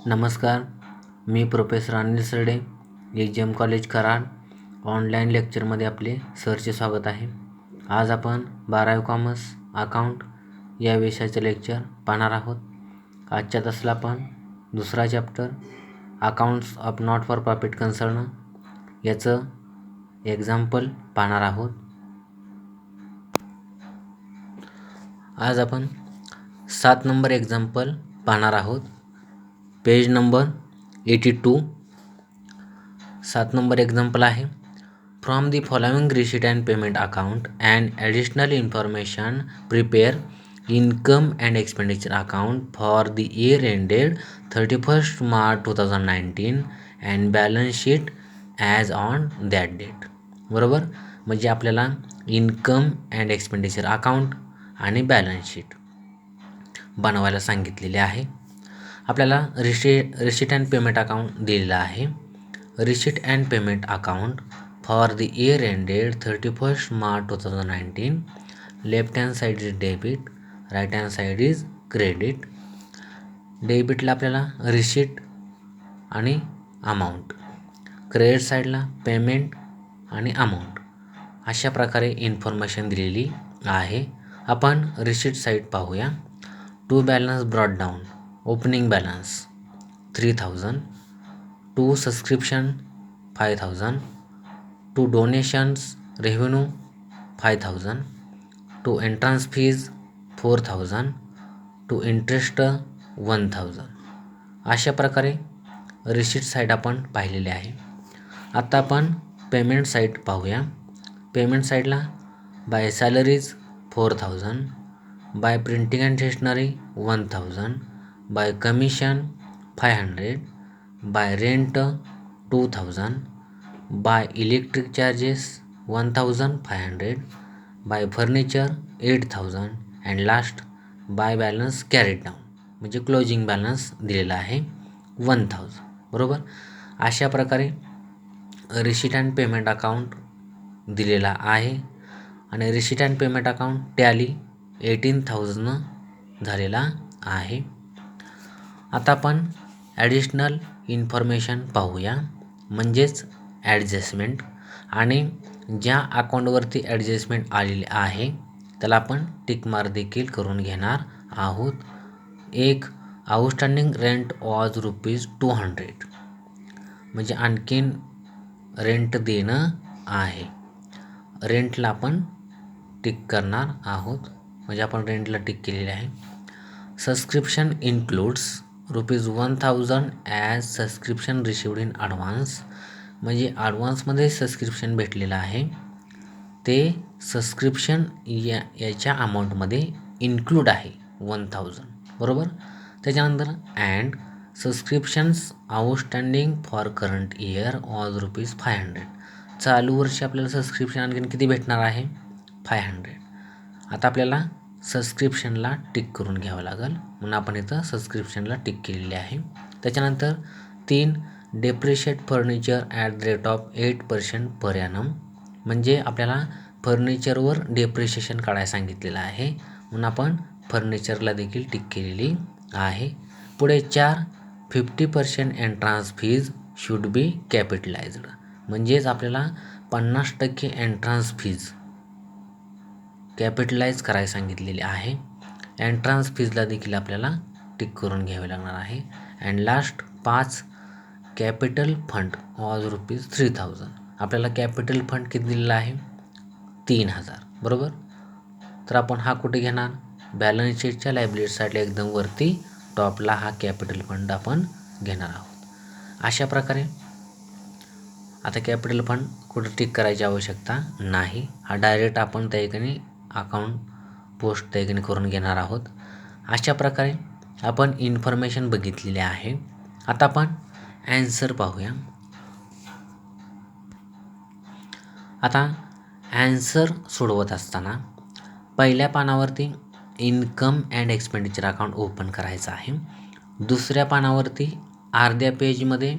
नमस्कार, मी प्रोफेसर अनिल सरडे, एच.जी.एम. College Karad. Online लेक्चरमध्ये आपले सरचे स्वागत आहे. आज आपण 12वी कॉमर्स अकाउंट या विषयाचे लेक्चर पाहणार आहोत. आजच्या तासाला आपण दुसरा chapter accounts of not for profit concern याचं एक्झाम्पल पाहणार आहोत. आज आपण 7 नंबर एक्झाम्पल पाहणार आहोत. Page number 82. 7 नंबर एक्झाम्पल आहे. From the following receipt and payment account and additional information prepare income and expenditure account for the year ended 31st March 2019 अँड balance sheet as on that date. बरोबर, म्हणजे आपल्याला income and expenditure account आणि balance sheet बनवायला सांगितलेले आहे. आपल्याला receipt and payment account दिलेलं आहे. Receipt and payment account for the year ended 31st March 2019. Left hand side is debit, right hand side is credit. डेबिटला आपल्याला रिसीट आणि अमाऊंट, क्रेडिट साईडला पेमेंट आणि अमाऊंट अशा प्रकारे इन्फॉर्मेशन दिलेली आहे. आपण रिसीट साईड पाहूया. To balance brought down. Opening balance 3000, to subscription 5000, to donations revenue 5000, to entrance fees 4000, to interest 1000. अशा प्रकारे रिसीट साईड आपण पाहिलेले आहे. आता आपण पेमेंट साईड पाहूया. पेमेंट साईडला by salaries 4000, by printing and stationery 1000, by commission 500, by rent 2000, by electric charges 1500, by furniture 8000 and last by balance carried down, म्हणजे क्लोजिंग बॅलन्स दिलेला आहे 1000. बरोबर, अशा प्रकारे रिसीट अँड पेमेंट अकाउंट दिलेला आहे आणि receipt and payment account tally 18,000 झालेला आहे. आता आपण ॲडिशनल इन्फॉर्मेशन पाहूया, म्हणजेच ॲडजस्टमेंट. आणि ज्या अकाउंटवरती ॲडजस्टमेंट आलेली आहे त्याला आपण टिकमार्क देखील करून घेणार आहोत. एक, आउटस्टँडिंग रेंट वॉज ₹200, म्हणजे आणखीन रेंट देणं आहे. रेंटला आपण टिक करणार आहोत, म्हणजे आपण रेंटला टिक केलेले आहे. Subscription includes ₹1000 as subscription received in advance, म्हणजे ॲडव्हान्समध्ये सबस्क्रिप्शन भेटलेलं आहे ते सबस्क्रिप्शन याच्या अमाऊंटमध्ये इन्क्लूड आहे 1000. बरोबर. त्याच्यानंतर and subscriptions outstanding for current year was ₹500. चालू वर्षी आपल्याला सबस्क्रिप्शन आणखीन किती भेटणार आहे? 500. आता आपल्याला सबस्क्रिप्शनला टिक करून घ्यावं लागेल, म्हणून आपण इथं सबस्क्रिप्शनला टिक केलेली आहे. त्याच्यानंतर 3, depreciate furniture at the rate of 8% per annum, म्हणजे आपल्याला फर्निचरवर डेप्रिशिएशन काढायला सांगितलेलं आहे, म्हणून आपण फर्निचरला देखील टिक केलेली आहे. पुढे 4, 50% एंट्रन्स फीज शुड बी कॅपिटलाइज्ड, म्हणजेच आपल्याला 50% एंट्रन्स फीज कॅपिटलाइज करायला सांगितलेली आहे. एंट्रन्स फीजला देखील आपल्याला टिक करून घ्यावे लागणार आहे. And last 5, capital fund was ₹3000. आपल्याला कॅपिटल फंड किती दिलेला आहे? 3000. बरोबर. तर आपण हा कुठे घेणार? बॅलन्स शीटच्या लायबिलिटी साईडला एकदम वरती टॉपला हा कॅपिटल फंड आपण घेणार आहोत. अशा प्रकारे आता कॅपिटल फंड कुठे टिक करायची आवश्यकता नाही, हा डायरेक्ट आपण त्या ठिकाणी अकाउंट पोस्ट त्या ठिकाणी करून घेणार आहोत. अशा प्रकारे आपण इन्फॉर्मेशन बघितलेली आहे. आता आपण ॲन्सर पाहूया. आता ॲन्सर सोडवत असताना पहिल्या पानावरती income and expenditure account open करायचं आहे. दुसऱ्या पानावरती अर्ध्या पेजमध्ये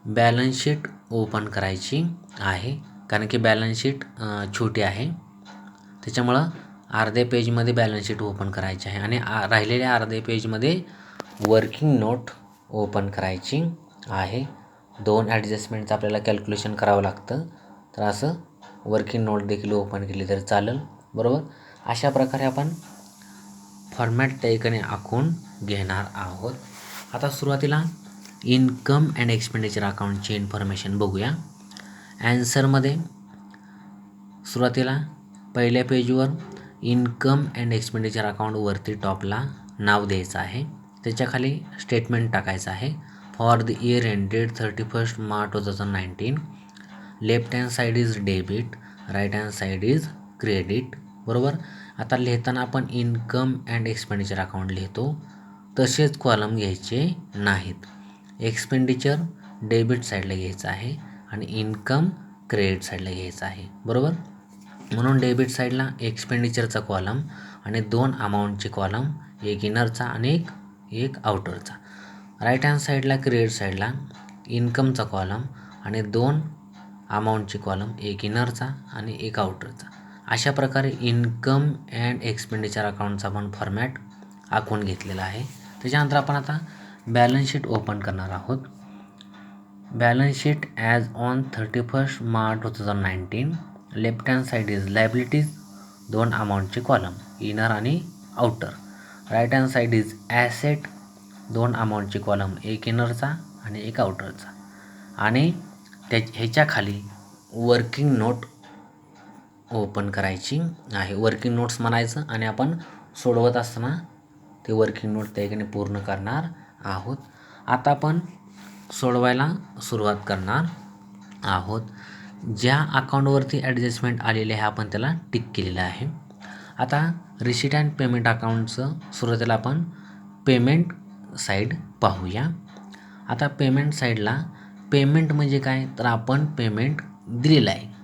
बॅलन्स शीट ओपन करायची आहे, कारण की बॅलन्स शीट छोटी आहे त्याच्यामुळं अर्ध्या पेजमध्ये बॅलन्स शीट ओपन करायची आहे आणि राहिलेल्या अर्ध्या पेजमध्ये वर्किंग नोट ओपन करायची आहे. 2 ॲडजस्टमेंटचं आपल्याला कॅल्क्युलेशन करावं लागतं. तर असं वर्किंग नोट देखील ओपन केली तर चालेल. बरोबर. अशा प्रकारे आपण फॉर्मॅट त्या ठिकाणी आखून घेणार आहोत. आता सुरुवातीला इन्कम अँड एक्सपेंडिचर अकाउंटची इन्फॉर्मेशन बघूया. ॲन्सरमध्ये सुरुवातीला पहिल्या पेजवर इन्कम अँड एक्सपेंडिचर अकाउंटवरती टॉपला नाव द्यायचं आहे. त्याच्याखाली स्टेटमेंट टाकायचं आहे. For the year ended 31 March 2019 left hand side is debit, right hand side is credit. बरोबर. आता लिहिताना आपण इन्कम अँड एक्सपेंडिचर अकाउंट लिहितो तसेच कॉलम घ्यायचे नाहीत. एक्सपेंडिचर डेबिट साईडला घ्यायचं आहे आणि इन्कम क्रेडिट साईडला घ्यायचं आहे. बरोबर. म्हणून डेबिट साईडला एक्सपेंडिचरचा कॉलम आणि 2 अमाऊंटचे कॉलम, एक इनरचा आणि एक आउटरचा. राईट हँड साईडला क्रेडिट साईडला इन्कमचा कॉलम आणि 2 अमाऊंटचे कॉलम, एक इनरचा आणि एक आउटरचा. अशा प्रकारे इन्कम अँड एक्सपेंडिचर अकाउंटचा आपण फॉर्मॅट आखून घेतलेला आहे. त्याच्यानंतर आपण आता बॅलन्स शीट ओपन करणार आहोत. Balance sheet as on 31 March 2019. Left hand side is liabilities, 2 अमाऊंटचे कॉलम, इनर आणि outer. Right hand side is asset, 2 अमाऊंटचे कॉलम, एक इनरचा आणि एक आउटरचा. आणि ह्याच्या खाली वर्किंग नोट ओपन करायची आहे. वर्किंग नोट्स म्हणायचं आणि आपण सोडवत असताना ते वर्किंग नोट त्या ठिकाणी पूर्ण करणार आहोत. आता आपण सोडवायला सुरुवात करणार आहोत. ज्या अकाउंटवरती ॲडजस्टमेंट आलेले आहे आपण त्याला टिक केलेलं आहे. आता रिसीट अँड पेमेंट अकाउंटचं सुरुवातीला आपण पेमेंट साईड पाहूया. आता पेमेंट साईडला पेमेंट म्हणजे काय, तर आपण पेमेंट दिलेलं आहे.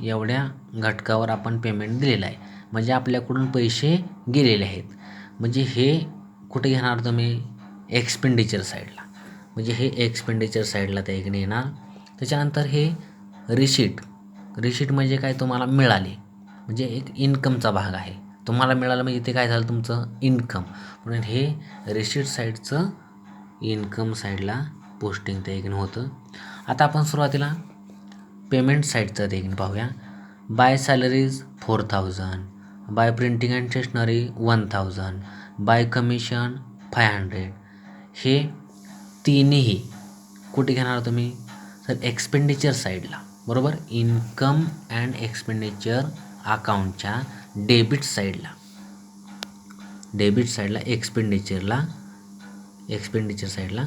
एवढ्या घटकावर आपण पेमेंट दिलेलं आहे म्हणजे आपल्याकडून पैसे गेलेले आहेत. म्हणजे हे कुठे घेणार तुम्ही, एक्सपेंडिचर साईडला. म्हणजे हे एक्सपेंडिचर साईडला त्या ठिकाणी येणार. त्याच्यानंतर हे रिसीट म्हणजे काय, तुम्हाला मिळाले म्हणजे एक इन्कमचा भाग आहे. तुम्हाला मिळालं म्हणजे ते काय झालं, तुमचं इन्कम. म्हणून हे रिसीट साईडचं इन्कम साईडला पोस्टिंग त्या ठिकाणी होतं. आता आपण सुरुवातीला पेमेंट साईडचं त्या ठिकाणी पाहूया. By salaries 4000, by printing and stationery 1000, by commission 500. हे तिन्ही कुठे घेणार तुम्ही, तर एक्सपेंडिचर साईडला. बरोबर. इन्कम अँड एक्सपेंडिचर अकाउंटच्या डेबिट साईडला एक्सपेंडिचर साईडला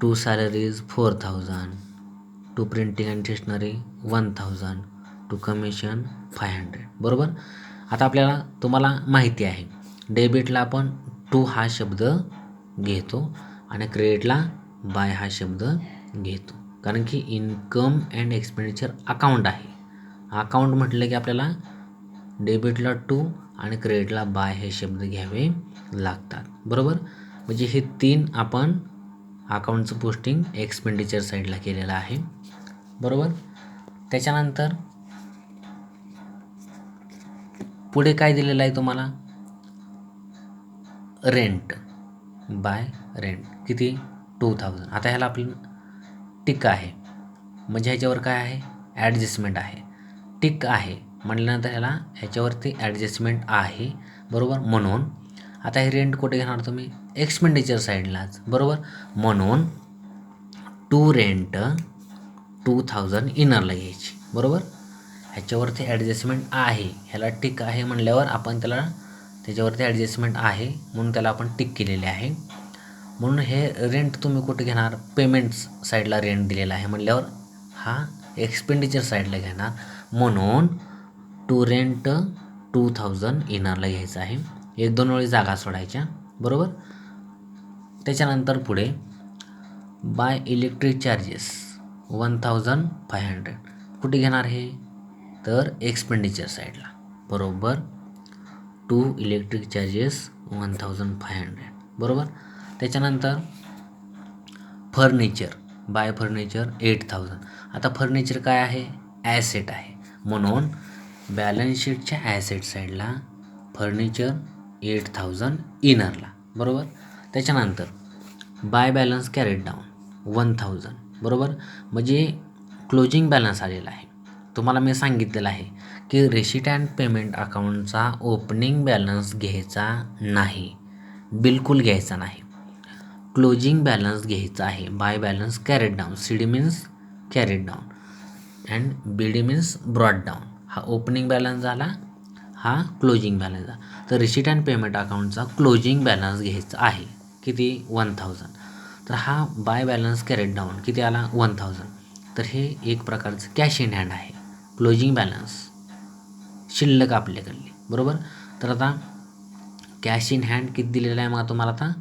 2 salaries 4000, 2 printing and stationery 1000, 2 commission 500. बरोबर. आता तुम्हाला माहिती आहे डेबिटला आपण 2 हा शब्द घेतो आणि क्रेडिटला बाय हा शब्द घेतो. कारण की इन्कम अँड एक्सपेंडिचर अकाउंट आहे. अकाउंट म्हटलं की आपल्याला डेबिटला 2 आणि क्रेडिटला बाय हे शब्द घ्यावे लागतात. बरोबर. म्हणजे हे 3 आपण अकाउंटचं पोस्टिंग एक्सपेंडिचर साईडला केलेलं आहे. बरोबर. त्याच्यानंतर पुढे काय दिलेलं आहे तुम्हाला, रेंट, बाय रेंट किती 2000. आता ह्याला आपलं टिक आहे म्हणजे ह्याच्यावर काय आहे, ॲडजस्टमेंट आहे. टिक आहे म्हटल्यानंतर ह्याच्यावरती ॲडजस्टमेंट आहे. बरोबर. म्हणून आता हे रेंट कुठे घेणार तुम्ही, एक्सपेंडिचर साईडलाच. बरोबर. म्हणून टू रेंट 2000 इनरला घ्यायची. बरोबर. ह्याच्यावरती ॲडजस्टमेंट आहे, ह्याला टिक आहे म्हणल्यावर आपण त्याच्यावरती ॲडजस्टमेंट आहे म्हणून त्याला आपण टिक केलेले आहे. म्हणून हे रेंट तुम्ही कुठे घेणार, पेमेंट्स साईडला रेंट दिलेला आहे म्हणल्यावर हा एक्सपेंडिचर साईडला घेणार. म्हणून टू रेंट 2000 इनरला घ्यायचं आहे. 1-2 वेळी जागा सोडायच्या. बरोबर. त्याच्यानंतर पुढे बाय इलेक्ट्रिक चार्जेस 1500 कुठे घेणार हे, तर एक्सपेंडिचर साईडला. बरोबर. 2 इलेक्ट्रिक चार्जेस 1500. बरोबर. त्याच्यानंतर फर्निचर, बाय फर्निचर 8000. आता फर्निचर काय आहे, ॲसेट आहे. म्हणून बॅलन्स शीटच्या ॲसेट साईडला फर्निचर 8000 इनरला. बरोबर. त्याच्यानंतर बाय बॅलन्स कॅरेट डाऊन 1000, बरोबर. म्हणजे क्लोजिंग बॅलन्स आलेला आहे. तुम्हाला मी सांगितलेलं आहे की रिसीट अँड पेमेंट अकाउंटचा ओपनिंग बॅलन्स घ्यायचा नाही, बिलकुल घ्यायचा नाही. क्लोजिंग बॅलन्स घ्यायचा आहे. By balance carried down, C D means carried down and B D means brought down. हा ओपनिंग बॅलन्स झाला, हा क्लोजिंग बॅलन्स झाला. तर रिसीट अँड पेमेंट अकाउंटचा क्लोजिंग बॅलन्स घ्यायचा आहे किती 1000. तर हा बाय बॅलन्स कॅरेट डाऊन किती आला 1000. तर हे एक प्रकारचं कॅश इन हँड आहे, क्लोजिंग बॅलन्स शिल्लक आपल्याकडली, बरोबर. तर आता कॅश इन हँड किती दिलेला आहे मग तुम्हाला आता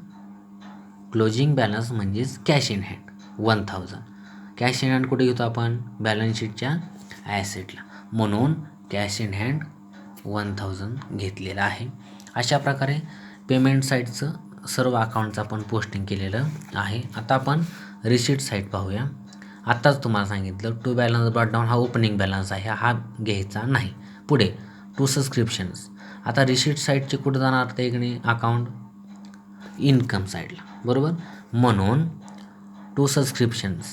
क्लोजिंग बॅलन्स म्हणजेच cash in hand 1000. Cash in hand कुठे घेतो आपण बॅलन्स शीटच्या ॲसेटला, म्हणून कॅश इन हँड 1000 घेतलेलं आहे. अशा प्रकारे पेमेंट साईडचं सर्व अकाउंटचं आपण पोस्टिंग केलेलं आहे. आता आपण रिसीट साईड पाहूया. आत्ताच तुम्हाला सांगितलं टू बॅलन्स ब्रॉट डाऊन हा ओपनिंग बॅलन्स आहे, हा घ्यायचा नाही. पुढे टू सबस्क्रिप्शन्स. आता रिसीट साईडचे कुठं जाणार ते इकडे अकाउंट इन्कम साईडला, बरोबर. म्हणून टू सबस्क्रिप्शन्स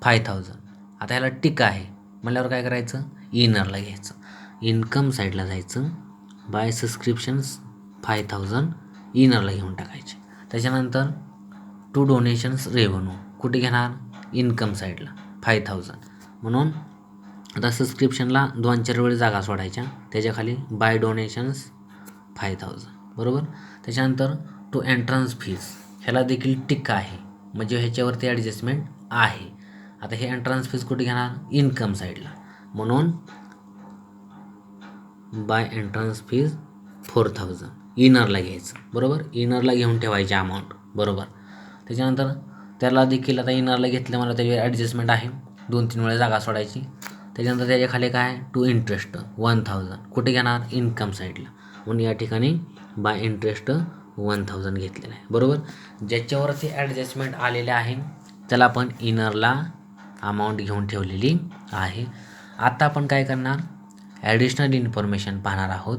5000. आता ह्याला टिक आहे म्हटल्यावर काय करायचं इनरला घ्यायचं, इन्कम साईडला जायचं, बाय सबस्क्रिप्शन्स 5000 इनरला घेऊन टाकायचे. त्याच्यानंतर टू डोनेशन्स रेव्हन्यू कुठे घेणार इन्कम साईडला 5000. म्हणून आता सबस्क्रिप्शनला 2-4 वेळी जागा सोडायच्या, त्याच्याखाली बाय डोनेशन्स 5000, बरोबर. त्याच्यानंतर टू एंट्रन्स फीज ह्याला देखील टिक आहे, म्हणजे ह्याच्यावरती ॲडजस्टमेंट आहे. आता हे एंट्रन्स फीज कुठे घेणार इन्कम साईडला, म्हणून बाय एंट्रन्स फीज 4000 इनरला घ्यायचं, बरोबर. इनरला घेऊन ठेवायचे अमाऊंट, बरोबर. त्याच्यानंतर त्याला देखील आता इनरला घेतलं मला त्याची ॲडजस्टमेंट आहे, 2-3 वेळा जागा सोडायची. त्याच्यानंतर त्याच्या खाली काय टू इंटरेस्ट 1000 कुठे घेणार इन्कम साईडला, म्हणून या ठिकाणी बाय इंटरेस्ट 1000 घेतलेलं आहे, बरोबर. ज्याच्यावरती ॲडजस्टमेंट आलेले आहे त्याला आपण इनरला अमाऊंट घेऊन ठेवलेली आहे. आता आपण काय करणार ॲडिशनल इन्फॉर्मेशन पाहणार आहोत,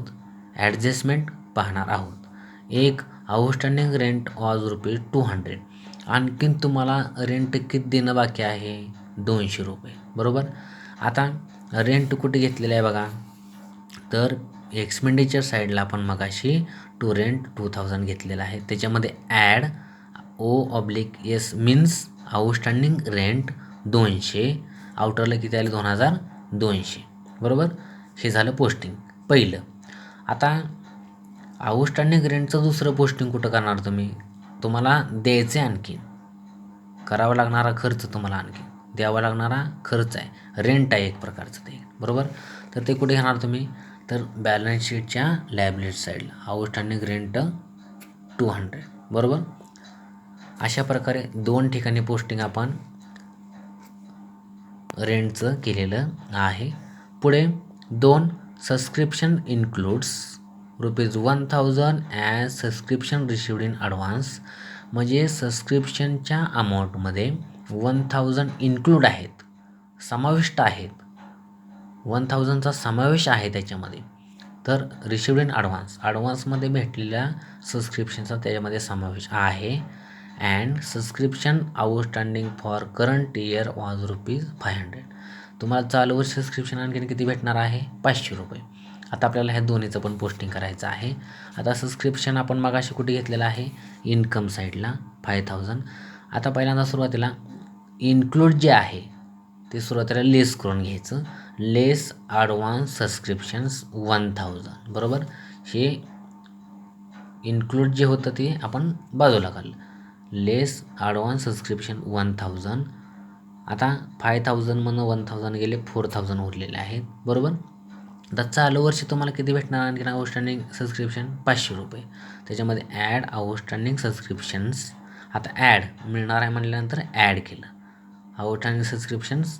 ॲडजस्टमेंट पाहणार आहोत. एक आउटस्टँडिंग रेंट वॉज ₹200. आणखीन तुम्हाला रेंट किती देणं बाकी आहे 200 रुपये, बरोबर. आता रेंट कुठे घेतलेलं आहे बघा, तर एक्सपेंडिचर साईडला आपण मगाशी टू रेंट 2000 घेतलेलं आहे. त्याच्यामध्ये add O/S means outstanding rent 200, आउटरला किती आले 2200, बरोबर. हे झालं पोस्टिंग पहिलं. आता आउटस्टँडिंग रेंटचं दुसरं पोस्टिंग कुठं करणार तुम्ही, तुम्हाला द्यायचं आहे आणखी करावा लागणारा खर्च, तुम्हाला आणखी द्यावा लागणारा खर्च आहे, रेंट आहे एक प्रकारचं ते, बरोबर. तर ते कुठे घेणार तुम्ही तर बॅलन्स शीटच्या लायबिलिटी साईडला आउटस्टँडिंग रेंट 200, बरोबर. अशा प्रकारे 2 ठिकाणी पोस्टिंग आपण रेंटचं केलेलं आहे. पुढे 2 subscription includes ₹1000 as subscription received in advance. म्हणजे सबस्क्रिप्शनच्या अमाऊंटमध्ये 1000 इन्क्लूड आहेत, समाविष्ट आहेत, 1000चा समावेश आहे त्याच्यामध्ये. तर रिसिव्ड इन ॲडव्हान्समध्ये भेटलेल्या सबस्क्रिप्शनचा त्याच्यामध्ये समावेश आहे. And subscription outstanding for current year was ₹500. तुम्हाला चालू वर्ष सबस्क्रिप्शन आणखी किती भेटणार आहे 500 रुपये. आता आपल्याला ह्या दोन्हीचं पण पोस्टिंग करायचं आहे. आता सबस्क्रिप्शन आपण मगाशी कुठे घेतलेलं आहे इन्कम साईडला 5000. आता पहिल्यांदा सुरुवातीला इन्क्लूड जे आहे ते सुरुवातीला लेस करून घ्यायचं, लेस ॲडव्हान्स सबस्क्रिप्शन्स 1000, बरोबर. हे इन्क्लूड जे होतं ते आपण बाजूला काढलं, लेस ॲडव्हान्स सबस्क्रिप्शन 1000. आता 5000 म्हणून 1000 गेले 4000 उरलेले आहेत, बरोबर. आता चालू वर्षी तुम्हाला किती भेटणार आणखी आउटस्टँडिंग सबस्क्रिप्शन 500 रुपये. त्याच्यामध्ये ॲड आउटस्टँडिंग सबस्क्रिप्शन्स. आता ॲड मिळणार आहे म्हटल्यानंतर ॲड केलं, आउटस्टँडिंग सबस्क्रिप्शन्स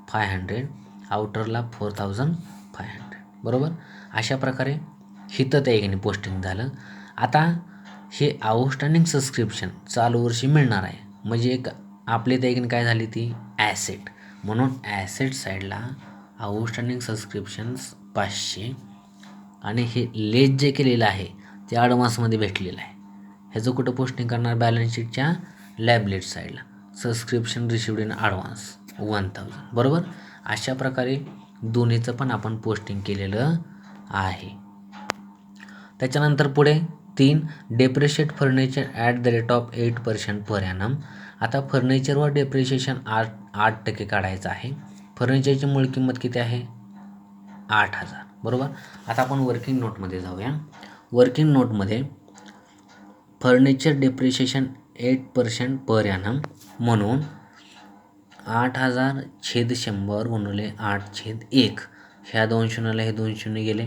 500, आउटरला 4500, बरोबर. अशा प्रकारे हिथं त्या ठिकाणी पोस्टिंग झालं. आता हे आउटस्टँडिंग सबस्क्रिप्शन चालू वर्षी मिळणार आहे, म्हणजे एक आपली त्या ठिकाणी काय झाली ती ॲसेट, म्हणून ॲसेट साईडला आउटस्टँडिंग सबस्क्रिप्शन्स 500 आणि हे लेस जे केलेलं आहे ते ॲडव्हान्समध्ये भेटलेलं आहे. ह्याचं कुठं पोस्टिंग करणार, बॅलन्स शीटच्या लायबिलिटी साईडला. सबस्क्रिप्शन रिसिव्ड इन ॲडव्हान्स 1000, बरोबर. अशा प्रकारे दोन्हीचं पण आपण पोस्टिंग केलेलं आहे. त्याच्यानंतर पुढे 3 depreciate furniture at the rate of 8% per annum. आता फर्निचरवर डेप्रिशिएशन 8% काढायचं आहे. फर्निचरची मूळ किंमत किती आहे, 8000, बरोबर. आता आपण वर्किंग नोटमध्ये जाऊया. वर्किंग नोटमध्ये फर्निचर डेप्रिशिएशन 8% पर ॲनम म्हणून 8000/100 गुणिले 8/1. ह्या 2 शून्याला हे 2 शून्य गेले,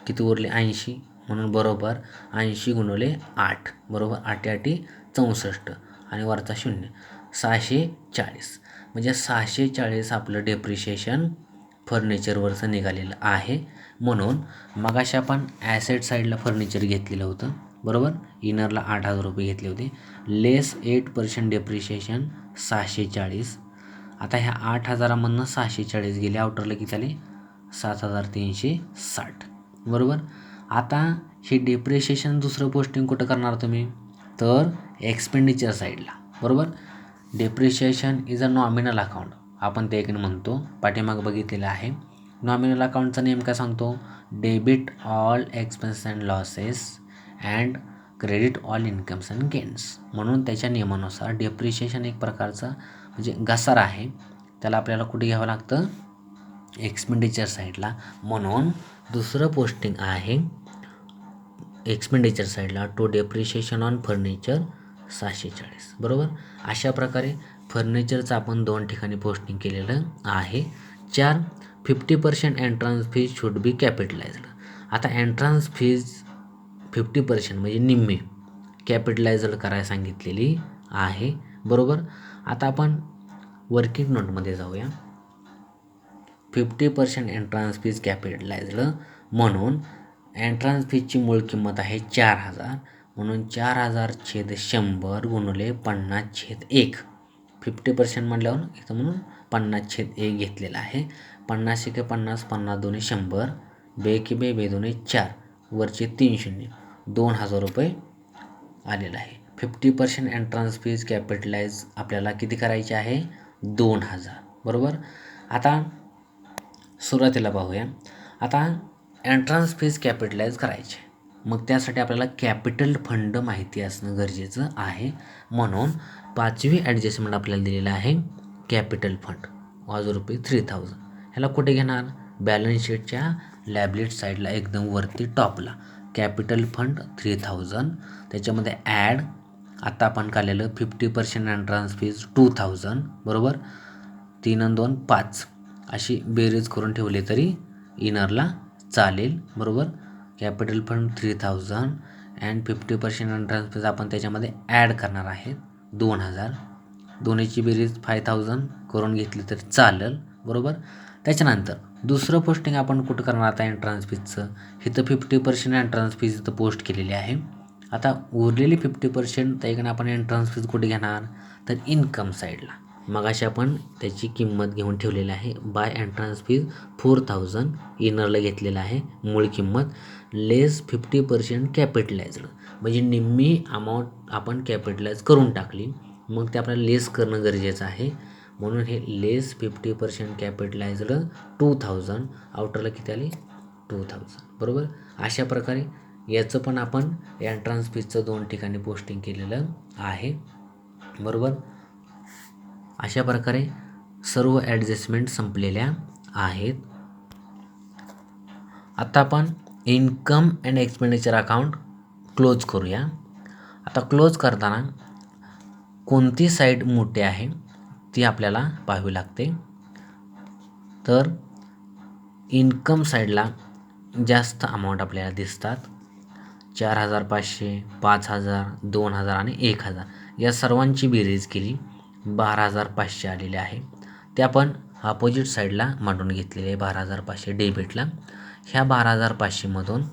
किती उरले, 80, म्हणून बरोबर 80 गुणिले 8, बरोबर. 8 8 64 आणि वरचा 0, 640. म्हणजे 640 आपलं डेप्रिशिएशन फर्निचरवरचं निघालेलं आहे. म्हणून मगाशी आपण ॲसेट साईडला फर्निचर घेतलेलं होतं, बरोबर. इनरला 8000 रुपये घेतले होते, लेस 8% डेप्रिशिएशन 640. आता ह्या 8000मधनं 640 गेले, आउटरला किती आले, 7360, बरोबर. आता हे डेप्रिशिएशन दुसरं पोस्टिंग कुठं करणार तुम्ही, तर एक्सपेंडिचर साईडला, बरोबर. Depreciation is a nominal account, आपण ते एक म्हणतो, पाठीमाग बघितलेलं आहे. नॉमिनल अकाउंटचा नेम काय सांगतो, debit all expense and losses and credit all incomes and gains. म्हणून त्याच्या नियमानुसार डेप्रिशिएशन एक प्रकारचा म्हणजे घसारा आहे, त्याला आपल्याला कुठे घ्यावं लागतं, एक्सपेंडिचर साईडला. म्हणून दुसरं पोस्टिंग आहे एक्सपेंडिचर साईडला, टू डेप्रिशिएशन ऑन फर्निचर 640, बरोबर. अशा प्रकारे फर्निचरचं आपण 2 ठिकाणी पोस्टिंग केलेलं आहे. 4 50% एंट्रन्स फीज शुड बी कॅपिटलाइज्ड. आता एंट्रन्स फीज 50% म्हणजे निम्मी कॅपिटलाइज्ड करायला सांगितलेली आहे, बरोबर. आता आपण वर्किंग नोटमध्ये जाऊया. 50% एंट्रन्स फीज कॅपिटलाइज्ड म्हणून एंट्रन्स फीजची मूळ किंमत आहे 4000, म्हणून 4000/100 गुणिले 50/1. 50% म्हटल्यावर इथं म्हणून 50/1 घेतलेला आहे. 50 × 50, 50 2 100, बे की बे, बे 2 4, वरचे 3 शून्य, 2000 रुपये आलेला आहे. 50% एंट्रन्स फीज कॅपिटलाइज आपल्याला किती करायची आहे, 2000, बरोबर. आता सुरुवातीला पाहूया. आता एंट्रन्स फीज कॅपिटलाइज करायचे, मग त्यासाठी आपल्याला कॅपिटल फंड माहिती असणं गरजेचं आहे. म्हणून 5वी ॲडजस्टमेंट आपल्याला दिलेलं आहे, कॅपिटल फंड वॉज ₹3000. ह्याला कुठे घेणार, बॅलन्स शीटच्या लायबिलिटी साईडला एकदम वरती टॉपला कॅपिटल फंड 3000. त्याच्यामध्ये ॲड आता आपण काढलेलं 50% एंट्रन्स फीज 2000, बरोबर. 3 आणि 2 5 अशी बेरीज करून ठेवली तरी इनरला चालेल, बरोबर. Capital fund 3000 and 50% entrance fees आपण त्याच्यामध्ये ॲड करणार आहेत 2000. दोन्हीची बेरीज 5000 करून घेतली तर चालेल, बरोबर. त्याच्यानंतर दुसरं पोस्टिंग आपण कुठं करणार आता एंट्रन्स फीजचं, इथं 50% एंट्रन्स फीज इथं पोस्ट केलेली आहे. आता उरलेली 50% त्याकडे आपण एंट्रन्स फीज कुठे घेणार, तर इन्कम साईडला. मगाशी आपण त्याची किंमत घेऊन ठेवलेली आहे, बाय एंट्रन्स फीज 4000 इनरला घेतलेलं आहे, मूळ किंमत लेस 50% कॅपिटलाइज्ड, म्हणजे निम्मी अमाऊंट आपण कॅपिटलाइज करून टाकली, मग ते आपल्याला लेस करणं गरजेचं आहे. म्हणून हे लेस 50% कॅपिटलाइज्ड 2000, आउटरला किती आले, 2000, बरोबर. अशा प्रकारे याचं पण आपण एंट्रन्स फीजचं 2 ठिकाणी पोस्टिंग केलेलं आहे, बरोबर. अशा प्रकारे सर्व ॲडजस्टमेंट संपलेल्या आहेत. आता आपण income and expenditure account close करूया. आता क्लोज करताना कोणती साईड मोठी आहे ती आपल्याला पाहावी लागते. तर इन्कम साईडला जास्त अमाऊंट आपल्याला दिसतात, 4500, 5000, 2000 आणि 1000 या सर्वांची बेरीज केली 12500 आलेले आहे. ते आपण अपोजिट साईडला मांडून घेतलेले आहे 12500 डेबिटला. ह्या 12500मधून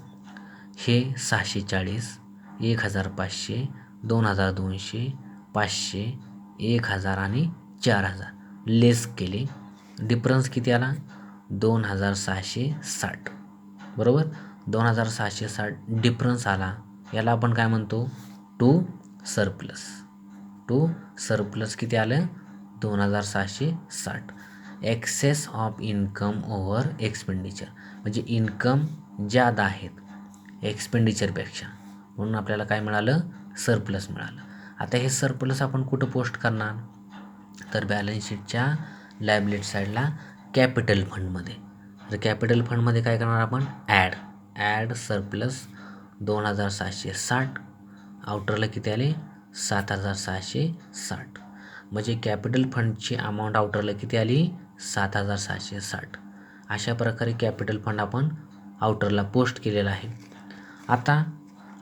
हे 640, 1500, 2200, 500, 1000 आणि 4000 लेस केले, डिफरन्स किती आला, 2660, बरोबर. 2660 डिफरन्स आला, याला आपण काय म्हणतो, टू सरप्लस. टू सरप्लस किती आलं 2760. Excess of income over expenditure म्हणजे इन्कम ज्यादा आहेत एक्सपेंडिचरपेक्षा, म्हणून आपल्याला काय मिळालं सरप्लस मिळालं. आता हे सरप्लस आपण कुठं पोस्ट करणार तर बॅलन्स शीटच्या लायबिलिटी साईडला कॅपिटल फंडमध्ये. तर कॅपिटल फंडमध्ये काय करणार आपण ॲड सरप्लस 2760. आउटरला किती आले 7660. म्हणजे कॅपिटल फंडची अमाऊंट आउटरला किती आली 7660. अशा प्रकारे कॅपिटल फंड आपण आउटरला पोस्ट केलेला आहे. आता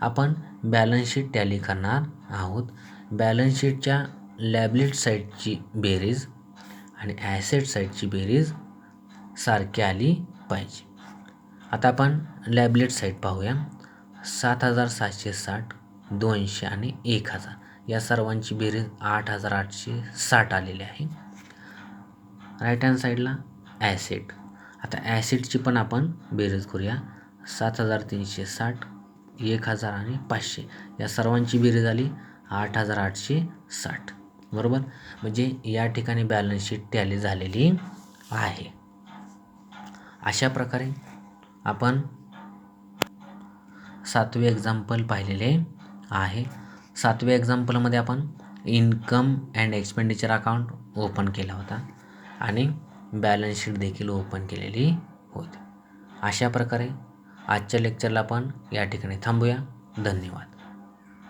आपण बॅलन्स शीट टॅली करणार आहोत. बॅलन्स शीटच्या लायबिलिटी साईडची बेरीज आणि ॲसेट साईडची बेरीज सारखी आली पाहिजे. आता आपण लायबिलिटी साईड पाहूया. 7660, 200 आणि 1000 या सर्वांची बेरीज 8860 आलेली आहे. राईट हँड साईडला ॲसेट. आता ॲसेटची पण आपण बेरीज करूया. 7360, 1000 आणि 500 या सर्वांची बेरीज आली 8860. बरोबर. म्हणजे या ठिकाणी बॅलन्स शीट टॅली झालेली आहे. अशा प्रकारे आपण 7वे एक्झाम्पल पाहिलेले आहे. 7व्या एक्झाम्पलमध्ये आपण income and expenditure account open केला होता आणि बॅलन्स शीट देखील ओपन केलेली होती. अशा प्रकारे आजच्या लेक्चरला आपण या ठिकाणी थांबूया. धन्यवाद.